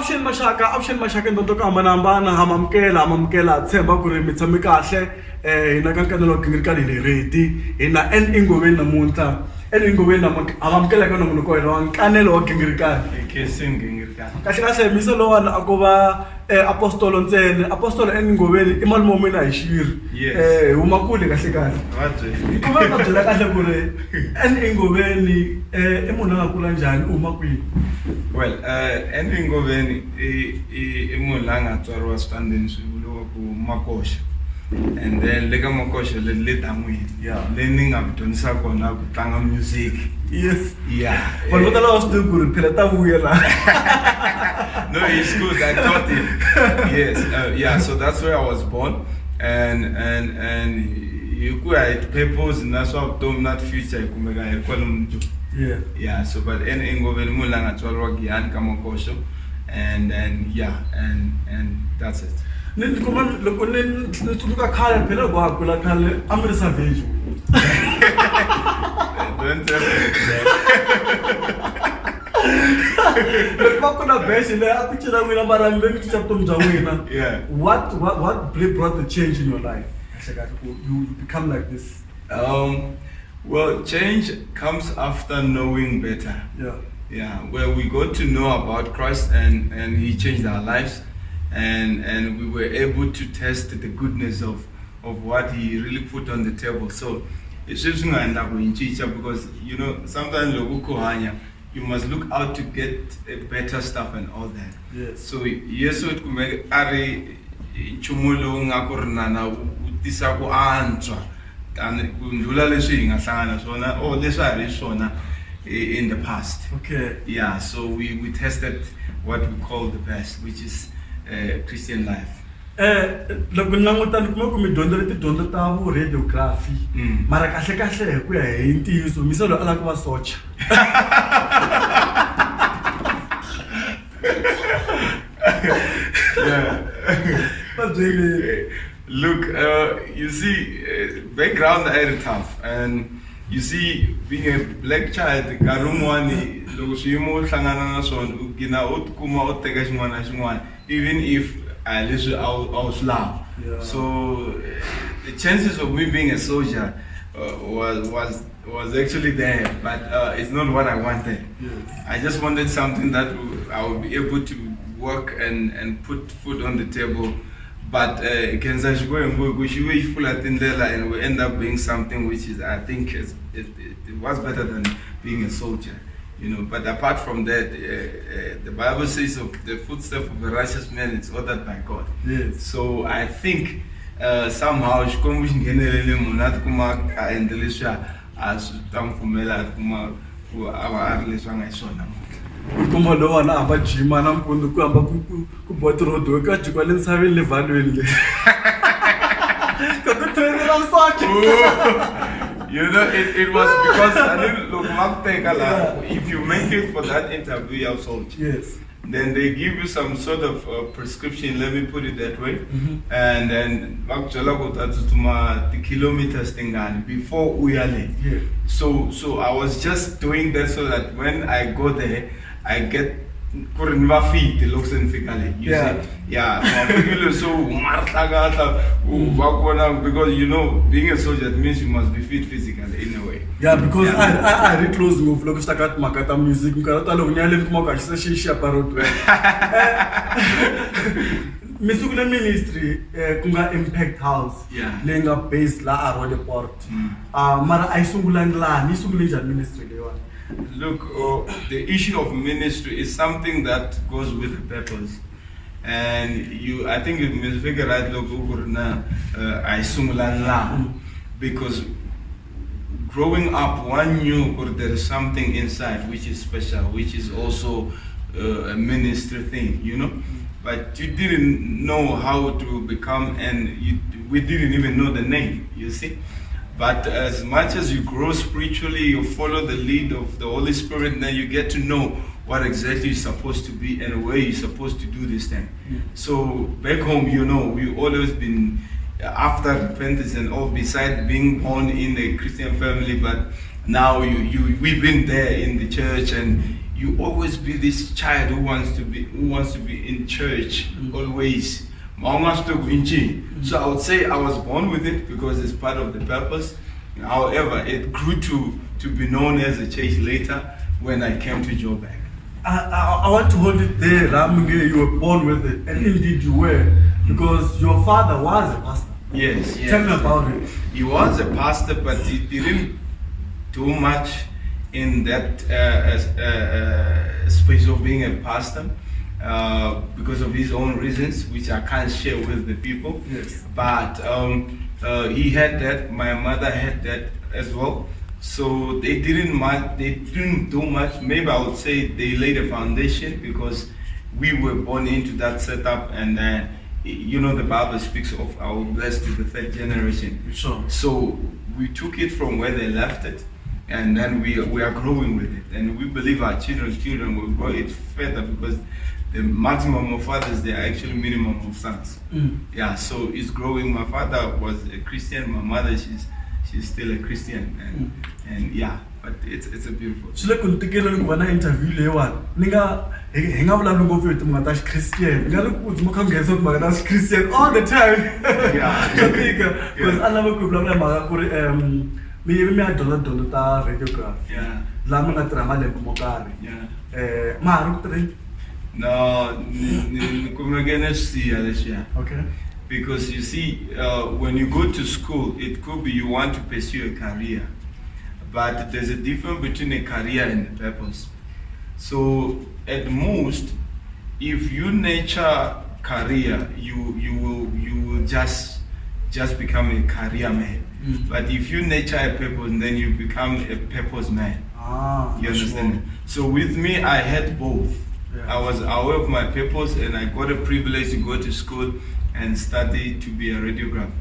option mashaka nto ka manambana hamamkela tshemba ku ri mi tshami kahle hina ka nkanelo gingirikani le ready hina engomeni namuntlha engomeni namuntlha hamamkela ka nomunhu ko hina nkanelo wa gingirikani Kissing gingirikani kahle miso lo wana akuva apostolo ntsene apostolo engomeni imali momena hi xiviri huma kule kahle kahle kuma ka byela kahle ku ri engomeni munhu nga kula njhani huma kwini. Well, Enringoveni munhu la nga tswariwa switandini swi vuriwa ku Makosha, and then le ka Makosha le dan'wini le ni nga dyondzisa kona ku tlanga music. Yes. Yeah. Vanhu vo tala va swi tivi ku ri phela ta vuya la. No, it's good. I taught him. Yes. Yeah. So that's where I was born, and you could purpose na swa vutomi na future hi kumeka hi kwalomu. Yeah, so but engomeni munhu la nga tswariwa Giyani ka Makosha, and that's it. Ni kuma loko ni tsundzuka khale phela ku hakula khale a mi ri savage. Don't tell me Loko va ku na bese leyi a ku cina n'wina mara mi ve mi cinca vutomi bya n'wina. Yeah. What brought the change in your life? You become like this. Well, change comes after knowing better. Yeah, where we got to know about Christ and He changed our lives, and we were able to test the goodness of what He really put on the table. So it's just because sometimes you must look out to get better stuff and all that. Yes. So yes, it could make ari chumulo ngakurna utisa ku answa. And in the past. Okay. Yeah, so we tested what we call the best, which is Christian life. Loko langutani kuma ku mi dyondza leti dyondzo ta vu radiography mara kahle hi ku ya hi ntiyiso miso lo ala ku va socha. Look, you see, background is tough, and you see, being a black child, even if I was loud. So the chances of me being a soldier was actually there, but it's not what I wanted. I just wanted something that I would be able to work and put food on the table. But and we end up being something which is, I think, it was better than being a soldier, But apart from that, the Bible says of the footsteps of a righteous man, it's ordered by God. Yes. So I think somehow Kuma lo wana amba jima na mpundu ku amba ku botro do ka jikwa le nsaveni le valweni le. Ka ku twenela socha. It was because I didn't look if you make it for that interview, you're soldier. Yes. Then they give you some sort of prescription, let me put it that way. And then the kilometers thing before Uyale. So I was just doing that so that when I go there, I get feet physically. Yeah. So because being a soldier means you must be fit physically in a way. Yeah, because I read close move look stakat makata music mkarata lo nyale kumaka shisha parot. Misugule ministry kunga Impact House. Lenga base la arode port. Mara aisungula ngla ni sungule ministry le one. Look, the issue of ministry is something that goes with the purpose. And I think you must figure out because growing up, one knew there is something inside which is special, which is also a ministry thing, But you didn't know how to become, and we didn't even know the name, you see. But as much as you grow spiritually, you follow the lead of the Holy Spirit, then you get to know what exactly you're supposed to be and where you're supposed to do this thing. So back home, we've always been after repentance and all, besides being born in a Christian family, but now we've been there in the church, and you always be this child who wants to be in church always. So I would say I was born with it because it's part of the purpose. However, it grew to be known as a church later when I came to Joburg. I want to hold it there, Raminge. You were born with it, and indeed you were, because your father was a pastor. Yes. Tell me about it. He was a pastor, but he didn't do much in that space of being a pastor because of his own reasons, which I can't share with the people. Yes. But he had that. My mother had that as well. So they didn't do much. Maybe I would say they laid a foundation because we were born into that setup, and the Bible speaks of our blessed to the third generation. Sure. So we took it from where they left it, and then we are growing with it, and we believe our children will grow it further because the maximum of fathers, they are actually minimum of sons. Yeah, so it's growing. My father was a Christian. My mother, she's still a Christian, and yeah, but it's a beautiful. Sile kuntikela ngwana interview lewa. Ninga henga vula lungo fethu mngata Christian. Ngale kuthi mkhangeza mngata Christian all the time. Yeah. Because I love ku vula maka ku me adolo ta radiograph. Yeah. La mga trama le kumokari. Yeah. Ma ru No, okay. Because you see, when you go to school, it could be you want to pursue a career, but there's a difference between a career and a purpose. So at most, if you nurture career, you will just become a career man. But if you nurture a purpose, then you become a purpose man. You understand? Sure. So with me, I had both. Yeah. I was aware of my purpose, and I got a privilege to go to school and study to be a radiographer.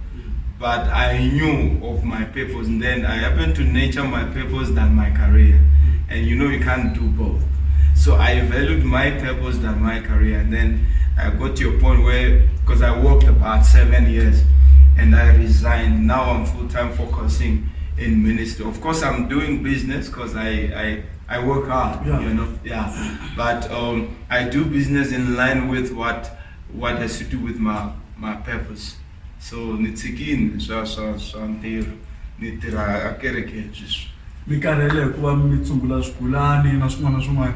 But I knew of my purpose, and then I happened to nurture my purpose than my career. And you can't do both. So I valued my purpose than my career, and then I got to a point where, because I worked about 7 years, and I resigned. Now I'm full-time focusing in ministry. Of course, I'm doing business because I work hard, yeah. But I do business in line with what has to do with my purpose. So nitsikini nitira akereke Jesus. Mikarele kuwa mitsungula swikulani na swin'wana na swin'wana.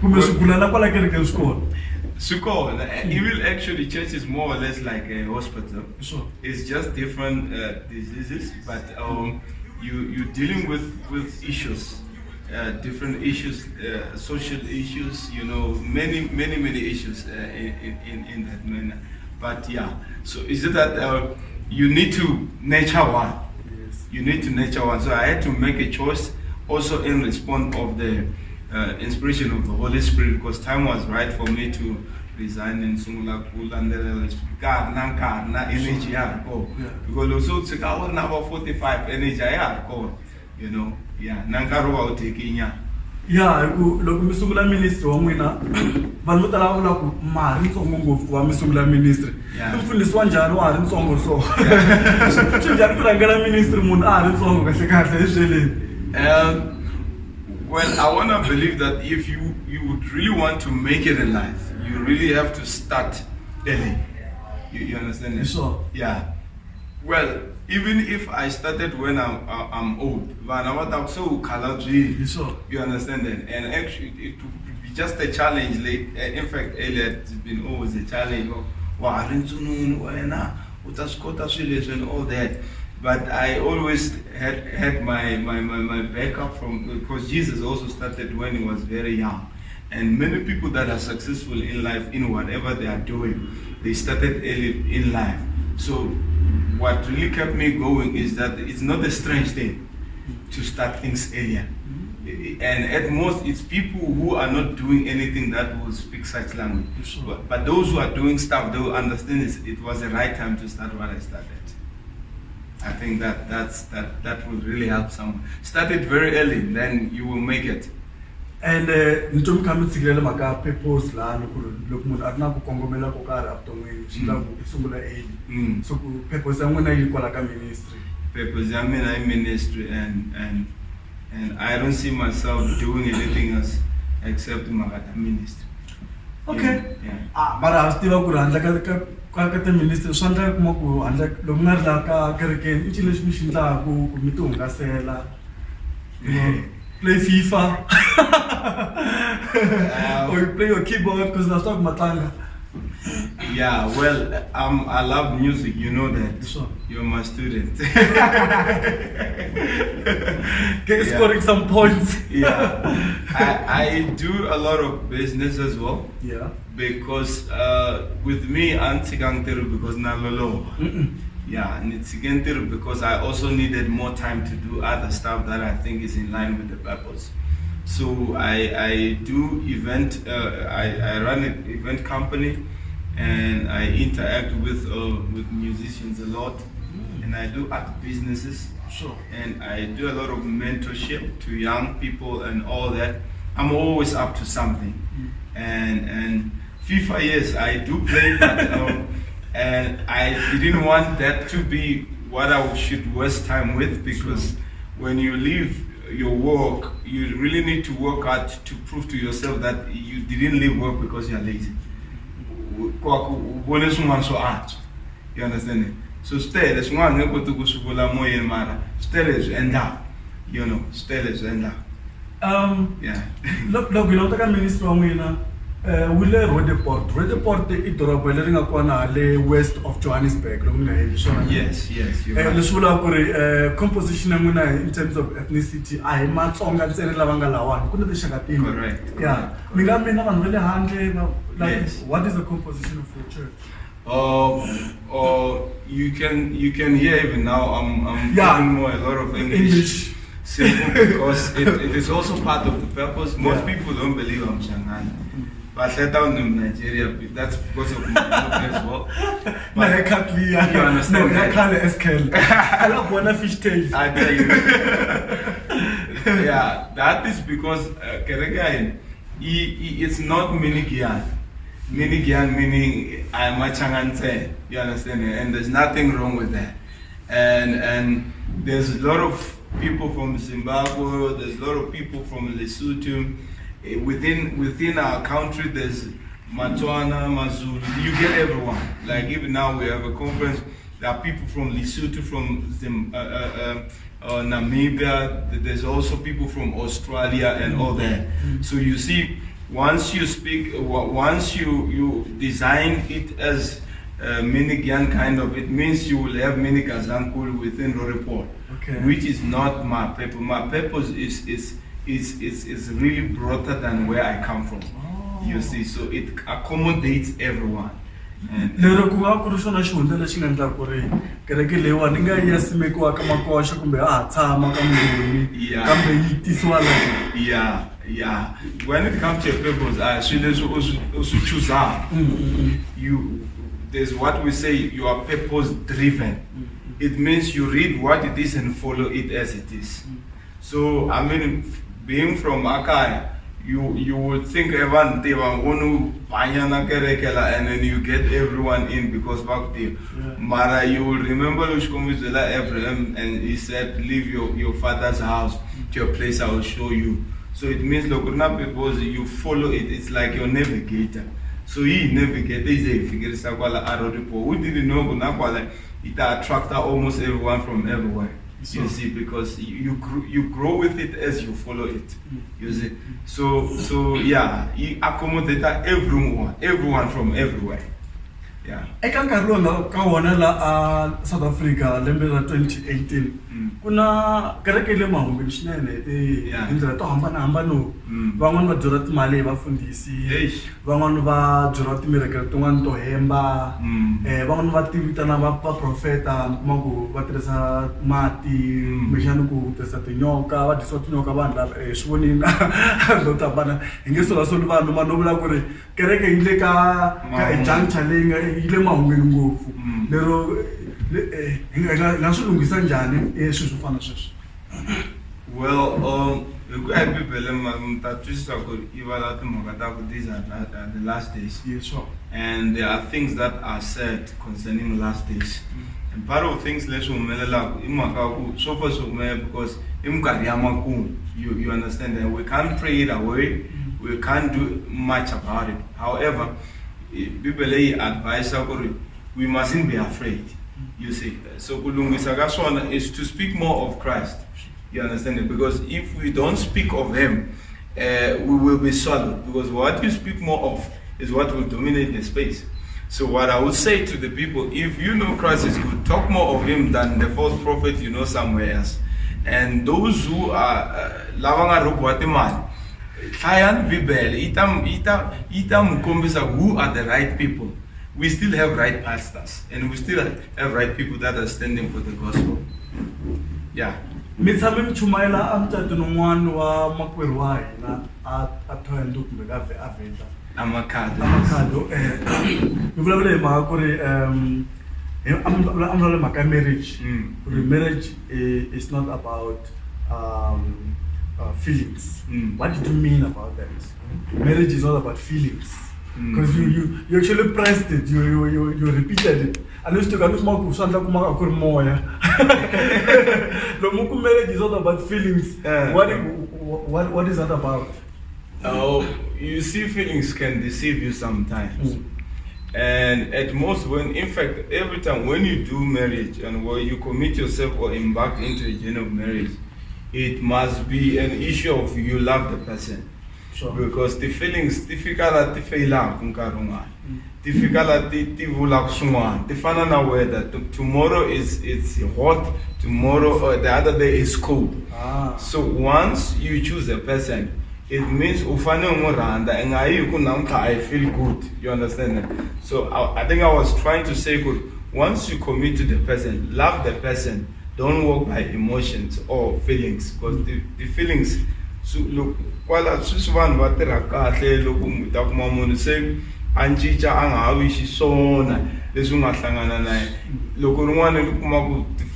Kumbe swikulana kwala kereke Sukol, even actually church is more or less like a hospital. Sure. It's just different diseases, but you're dealing with issues, different issues, social issues, many issues in that manner. But yeah, so is it that you need to nurture one? Yes. You need to nurture one. So I had to make a choice also in response of the inspiration of the Holy Spirit, because time was right for me to resign in Sungula Kul and na energy because also it's about 45 energy yeah nankaro taking yeah loko misungula ministry wa n'wina vanhu vo tala va vula ku ma ha ri ntsongo ngopfu wa misungula ministry mfundhisiwa njhani wa ha ri ntsongo so swi njhani ku rhangela ministry munhu a ha ri ntsongo kahle kahle esweleni. Well, I want to believe that if you would really want to make it in life, you really have to start early. You understand that? Sure. Yeah. Well, even if I started when I'm old, Sure. You understand that? And actually, it would be just a challenge. In fact, earlier it's been always a challenge of and all that. But I always had my backup from, because Jesus also started when he was very young. And many people that are successful in life, in whatever they are doing, they started early in life. So what really kept me going is that it's not a strange thing to start things earlier. And at most, it's people who are not doing anything that will speak such language. Sure. But those who are doing stuff, they will understand it was the right time to start what I started. I think that will really help someone. Start it very early, then you will make it. And nitomi kami tsigilele maka purpose la loko munhu a ri na ku kongomela ko karhi evuton'wini swi la ku i sungula early. So ku purpose ya n'wina yi kwala ka ministry. Purpose ya mina i ministry and and I don't see myself doing anything else except Magata ministry. Okay. Yeah. But I still go and like the minister, Sandra Moku, and like Lumaraka, Kerrigan, English Mission Lago, Mitunga Sela, play FIFA, or you play your keyboard because that's not Matanga. Yeah, well, I love music, you know that. Sure. You're my student. Scoring some points. Yeah, I do a lot of business as well. Yeah. Because with me, I'm Tsiganteru because Nalolo. Yeah, and it's Tsiganteru because I also needed more time to do other stuff that I think is in line with the purpose. So I do event, I run an event company, and I interact with musicians a lot, and I do art businesses. Sure. And I do a lot of mentorship to young people and all that. I'm always up to something. And FIFA, yes, I do play, but and I didn't want that to be what I should waste time with, because when you leave your work, you really need to work hard to prove to yourself that you didn't leave work because you're lazy. You understand it? So stay, that's one never to go to Bulamoy Mara. Stay and up. You know, stay and up. Yeah. Look, we don't take a minister on we le Rodeport. Rodeport is the west of Johannesburg. Yes, you're right. The composition in terms of ethnicity, I am not on that side. Correct. Yeah. Yes. What is the composition of your church? You can hear even now. I'm doing more a lot of English. Simple, because it is also part of the purpose. Most people don't believe I'm Shanghai. But let down in Nigeria, that's because of my look as well. But you understand that? I love one fish tail. I tell you. Yeah, that is because Keregain, it's not Minigian. Minigian meaning I'm a Changante. You understand? And there's nothing wrong with that. And there's a lot of people from Zimbabwe, there's a lot of people from Lesotho. Within our country, there's Matwana, Mazulu, you get everyone. Like even now we have a conference, there are people from Lesotho, from Namibia, there's also people from Australia and all that. So you see, once you speak, once you design it as Minigian kind of, it means you will have mini Kazankul within the report, which is not my purpose. My purpose is really broader than where I come from. You see, so it accommodates everyone. Lero kunga kurushona xihundla lexi nga endla ku ri kereke leyiwa ni nga ya simekiwa ka makoxa kumbe a tshama ka muloni kambe yi tisiwa la. Yeah. When it comes to your purpose, there's what we say, you are purpose driven. It means you read what it is and follow it as it is. So I mean, being from Akai, you would think everyone they were going to and then you get everyone in because back there. Mara, you will remember Abraham, and he said, leave your father's house to a place I will show you. So it means because you follow it, it's like your navigator. So he navigated, he figures out we didn't know it attracts almost everyone from everywhere. You see, because you grow with it as you follow it. You see, so yeah, you accommodate everyone from everywhere. Yeah. Eka nkarhi ka wona la South Africa lembe ra 2018 kuna kereke le mahungweni swinene tindlela to hambanahambana. Van'wana va byela timali hi vafundhisi, van'wana va byela timirekele tin'wana to hemba, van'wana va tivitana va profeta kuma ku va tirhisa mati kumbexana ku tirhisa tinyoka, va dyisiwa tinyoka vanhu lava swi vonini lo tambana hi nge solasoli vanhu mano vula ku ri kereke yi le ka juncture leyi nga yi le mahungweni ngopfu. Lero hi nga swi lunghisa njhani swilo swo fana sweswo? Well, these are the last days. Yes, sure. And there are things that are said concerning last days. And part of things let's so far so because you understand that we can't pray it away, we can't do much about it. However, people advise we mustn't be afraid. You see, so Kulungisakaswana is to speak more of Christ. You understand it? Because if we don't speak of Him, we will be swallowed. Because what you speak more of is what will dominate the space. So what I would say to the people, if you know Christ is good, talk more of Him than the false prophet you know somewhere else. And those who are lavanga robotiman, Thayan Bibel, itam kombisa who are the right people. We still have right pastors, and we still have right people that are standing for the gospel. Yeah. Mitsamim chumaila amta tunungwan wa makwirwai na atoendu kumegave aveta. Amakado. Yuvula makuri amrole maka marriage. Marriage is not about feelings. What did you mean about that? Marriage is not about feelings. Because you actually pressed it, you repeated it. And you still got to mark Santa Kumaka Kurmoya. The marriage is not about feelings. What is that about? Oh, you see, feelings can deceive you sometimes. And at most, in fact, every time when you do marriage and when you commit yourself or embark into a journey of marriage, it must be an issue of you love the person. Sure. Because the feelings difficult to fail out difficult to that tomorrow it's hot, tomorrow or the other day is cold. So once you choose a person, it means I feel good. You understand that? So I think I was trying to say good. Once you commit to the person, love the person, don't walk by emotions or feelings, because the feelings. So look, while I just want what the look say Anchicha Angawishi Sona, the Sumatlangana, look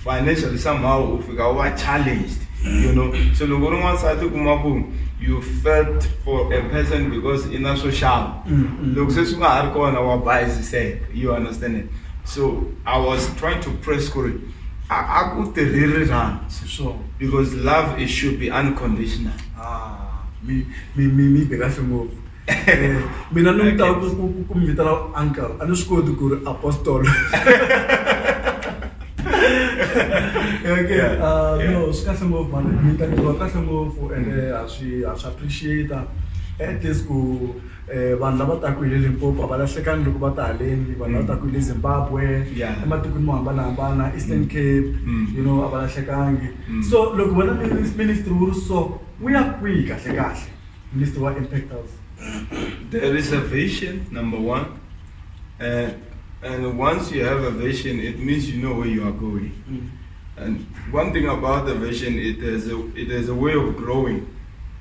financially somehow if we got challenged, you know. So Logoruman Satukumabu, you felt for a person because in a social look Sesuma Arco and our bias say, you understand it. So I was trying to press courage. I could really run. So because love it should be unconditional. Me because move. Me na nung tao kumvita uncle. Ano sko dukur apostol. Okay. No, skasa move man. Me ta ko skasa move and as appreciate at least ko vanhu lava taka hi le Limpopo va lahlekanga loko va ta haleni vanhu lava taka hi le Zimbabwe ematikweni mo hambanahambana Eastern Cape you know a va lahlekangi so loko vona ministry wu ri so wu ya kwihi kahle kahle ministry wa Impact House. There is a vision, number one, and once you have a vision it means you know where you are going. And one thing about the vision, it is a way of growing.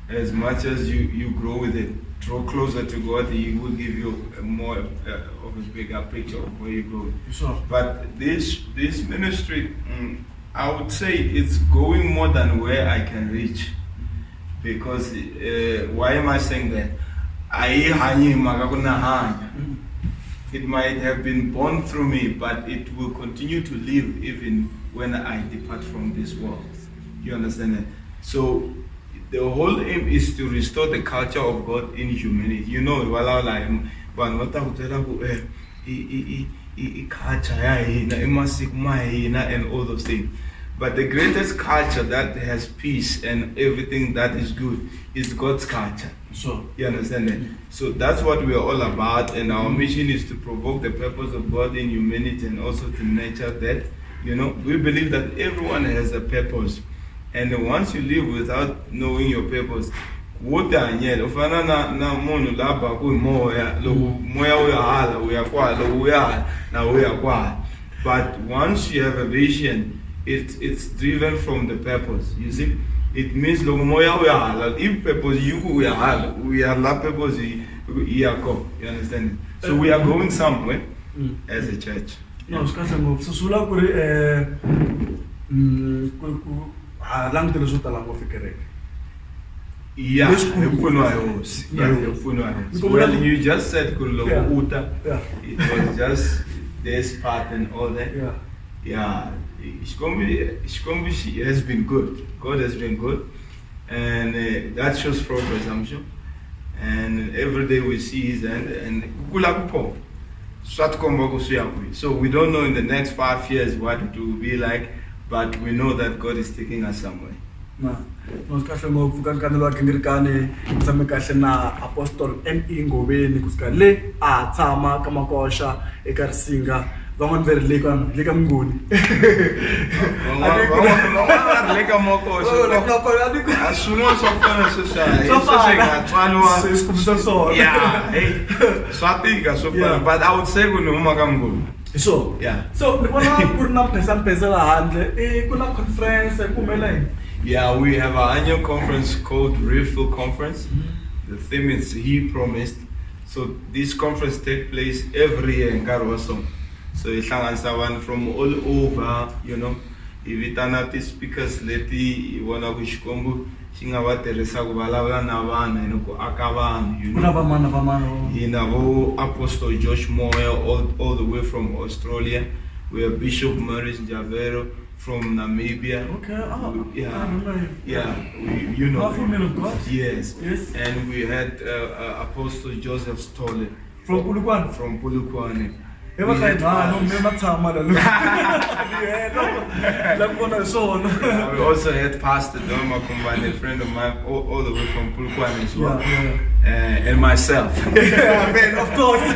As much as you grow with it, draw closer to God, He will give you a more of a bigger picture of where you're going. Sure. But this ministry, I would say it's going more than where I can reach. Because why am I saying that? It might have been born through me, but it will continue to live even when I depart from this world. You understand that? So the whole aim is to restore the culture of God in humanity. You know, and all those things. But the greatest culture that has peace and everything that is good is God's culture. So you understand that? So that's what we are all about, and our mission is to provoke the purpose of God in humanity and also to nurture that. You know, we believe that everyone has a purpose. And once you live without knowing your purpose, but once you have a vision, it's driven from the purpose. You see, it means if purpose we are not purpose you understand? So we are going somewhere as a church. No, so sula lang tinusuta lang mo fikirek. Yeah, well, you just said it was just this part and all that. Yeah. Yeah, Xikombi has been good. God has been good, and that shows progress, I'm sure. And every day we see His hand, and so we don't know in the next 5 years what it will be like, but we know that God is taking us somewhere. Nos kahle ngopfu ka nkani lwa Gingirikani tshame kahle na Apostle M.E. Ngobeni kusika le a tshama ka makosha eka Risinga van'wana va ri le ka Mnguni but I would say so yeah. So ni vona ku ri na mpesa la handle ku na conference kumele. Yeah, we have an annual conference called Refill Conference. The theme is He Promised. So this conference takes place every year in Karwaso. So it's from all over, you know. If it's speakers leti wana kushkombu shingawa teresa kubalala na vana inoko akavan, you know. In our Apostle Josh Moyer all the way from Australia. We have Bishop Maurice Javero from Namibia. Okay, you know. Powerful man of God. Yes. And we had Apostle Joseph Stolle from Polokwane. From Polokwane. We also had Pastor Doma Kumbane, a friend of mine, all the way from Polokwane as well. And myself. Man, of course.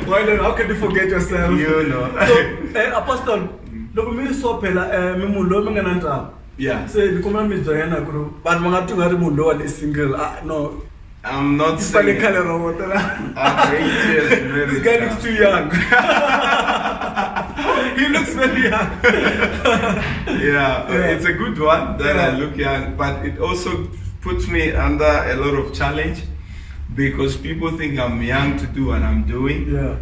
Why not? How can you forget yourself? You know. So, Apostle, look, me so pela, yeah. Say, you come and meet Diana, but Mangatunga is single. No. I'm not saying this guy looks too young. He looks very young. Yeah, it's a good one that I look young, but it also puts me under a lot of challenge because people think I'm young to do what I'm doing. Yeah.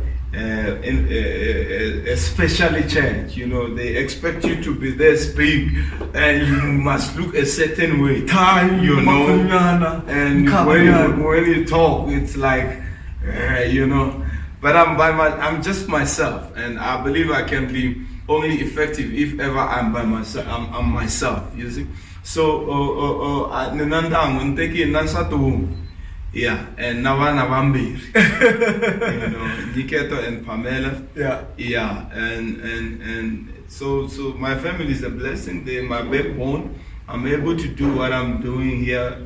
Especially church, you know, they expect you to be this big and you must look a certain way, you know, and when you talk, it's like, you know, but I'm just myself, and I believe I can be only effective if ever I'm by myself. I'm myself, you see. So, yeah, and Navana Vambir, you know, Niketo and Pamela. Yeah, and so my family is a blessing. They're my backbone. I'm able to do what I'm doing here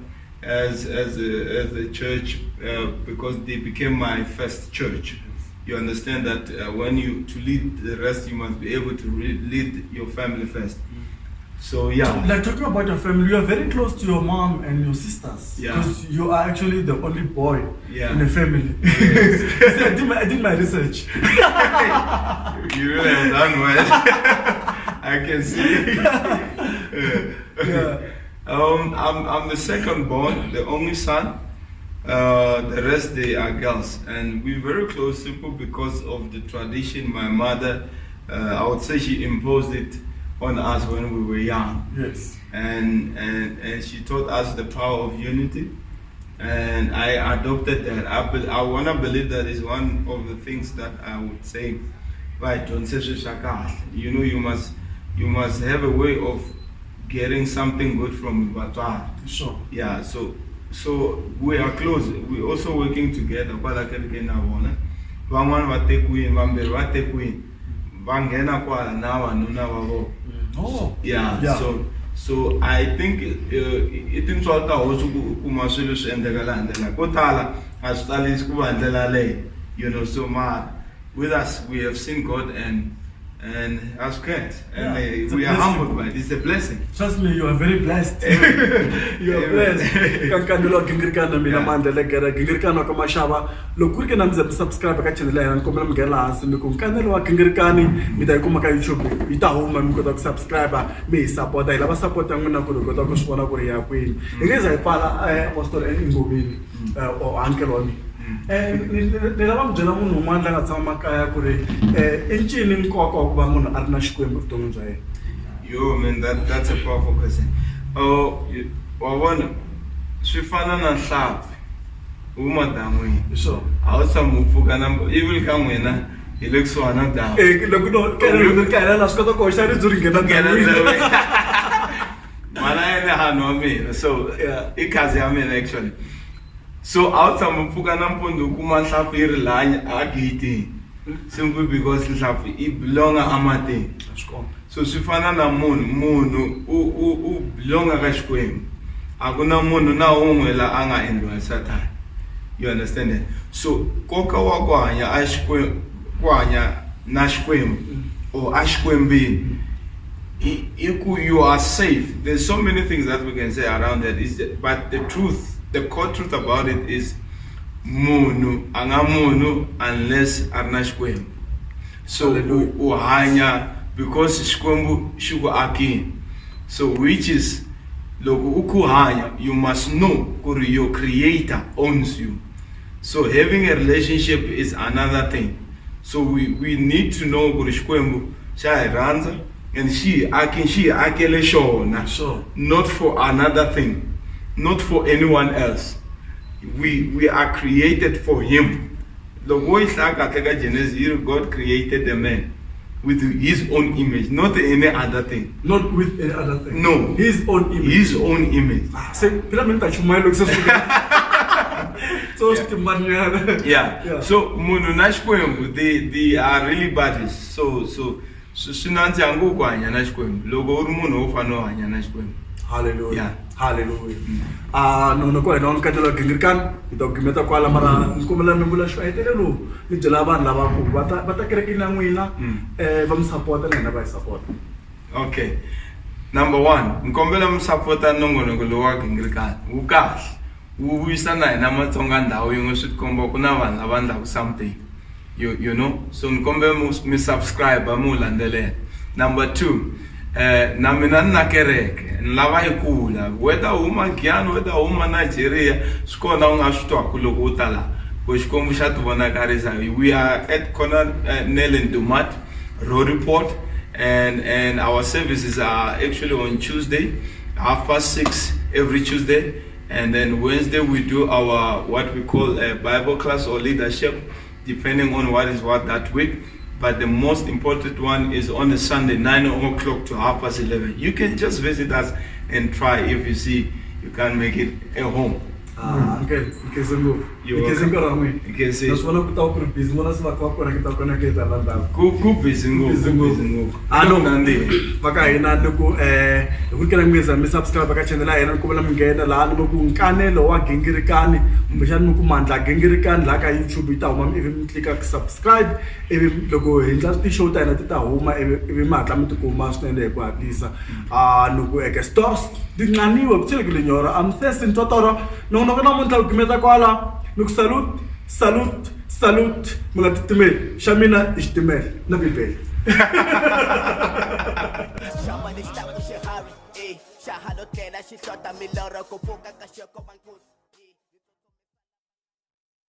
as a church because they became my first church. You understand that when to lead the rest, you must be able to lead your family first. So yeah. Like talking about your family, you are very close to your mom and your sisters. Yeah. Because you are actually the only boy in the family. Yes. See, I did my research. You really have done well. I can see. Yeah. I'm the second born, the only son. The rest they are girls, and we're very close, simple because of the tradition. My mother, I would say, she imposed it on us when we were young. Yes. And she taught us the power of unity, and I adopted that. I wanna believe that is one of the things that I would say. Right, you know, you must have a way of getting something good from Batwa. Sure. Yeah. So we are close. We're also working together. Oh. Yeah. So I think it in Solta also kumasulu and the galanda. Kotala as Talis Kuandela, you know, so mad. With us we have seen God and as kids. And we are humbled by it. It's a blessing. Trust me, you are very blessed. You are blessed. Kankandelo Gingirikana mina mandele gera Gingirikana kama shaba lokurke namza subscribe ka channel ya nkomela mgela hansi mikunkandelo wa Gingirikani mitayikuma ka YouTube itahuma mikota ku subscribe me support ila ba support nguna ku lokota ku swona ku ri ya kwini ingeza ipala Apostle Ngobeni o uncle wami ni lava ku byela munhu un'wana la nga tshama makaya ku ri encini nkoka wa ku va munhu a ri na xikwembu evuton'wini bya yena. Yo man, that's a powerful question. Wabona swi fana na nhlampfi umadan'wini. So a wu tshama u pfuka even ka n'wina He looks so another down. loko no kena na swi kota ku hoxa ridzu ri nghena ndhawini. Mana ene hanu wa mina. So Yeah. I khazi ya mina actually. So outside mpfuka nampundzu u kuma nhlampfi yi ri laya a gate. Simply because nhlampfi I belonga amatini. So swi fana na munhu u belonga ka Xikwembu. A ku na munhu na un'we la a nga endliwa hi Satan. You understand that? So koka wa ku hanya a Xikwembu, ku hanya na Xikwembu or a Xikwembini, you are safe. There's so many things that we can say around that. But the truth, the core truth about it is munhu anga munhu unless arina Xikwembu. So u hanya because Xikwembu xi ku akini. So which is loko u ku hanya, you must know ku your creator owns you. So having a relationship is another thing. So we need to know ku Xikwembu xa hi rhandza and she akele xona. Sure. Not for another thing, not for anyone else. We are created for him. The way Genesis, God created the man with his own image, not any other thing. Not with any other thing. No. His own image. His own image. Se pela mina ta chuma lo kusesuka. So Yeah. So munhu na Xikwembu, they are really buddies. So sinanzi angu ku hanya na Xikwembu. Loko uri munhu u fane u hanya na Xikwembu. Hallelujah. Yeah. Hallelujah. No ko ena nkatela gingirkan dokumenta kwala mara nkomela mbula shwaitelelo ni jela vanhu lava ku va ta kereke na n'wina va mi support na hina va hi support. Okay. Number 1, nkombela mi support nongonoko lowu wa gingirkan. Wu kahle. Wu vuyisa na hina Matsonga ndhawu yin'we swi komba ku na vanhu lava endlaku something. You know? So nkombela mi subscribe mu landzelela. Number 2, na mina nina kereke lava yi kula whether huma Giyani whether huma Nigeria swi kona u nga swi twaku loko u ta la ku Xikwembu xa ti vonakarisa. We are at Cornell and Dumat Road Report and our services are actually on Tuesday 6:30 every Tuesday, and then Wednesday we do our what we call a Bible class or leadership depending on what is what that week. But the most important one is on a Sunday, 9 o'clock to 11:30. You can just visit us and try if you see you can make it at home. Okay, Kezengo. Kezengo ramwe. Kese. Naswona ku ta ku busy mona se va kwa kona ke ta kona ke ta landa. Ku busy ngo. Ano nandi. Baka hina loko ku kena ngeza mi subscribe ka channel ya hina ku vela mi nghena la ni ku nkanelo wa gingirikani mbexani ku mandla gingirikani la ka YouTube ita huma ivi mi click ka subscribe ivi loko hi ndla ti show ta hina ti ta huma ivi ma hatla mi ti kuma swinene hi ku hatlisa. Loko eke stores dinganiwe ku tshele ku lenyora am first in totoro no namuntlha ku kumeta kwala ni ku salute mi nga titimeli xa mina i xitimela na bibele. Xama ni xitanga xihari, xa halotela xi hlota milorho ku pfuka ka xoko vankuzi.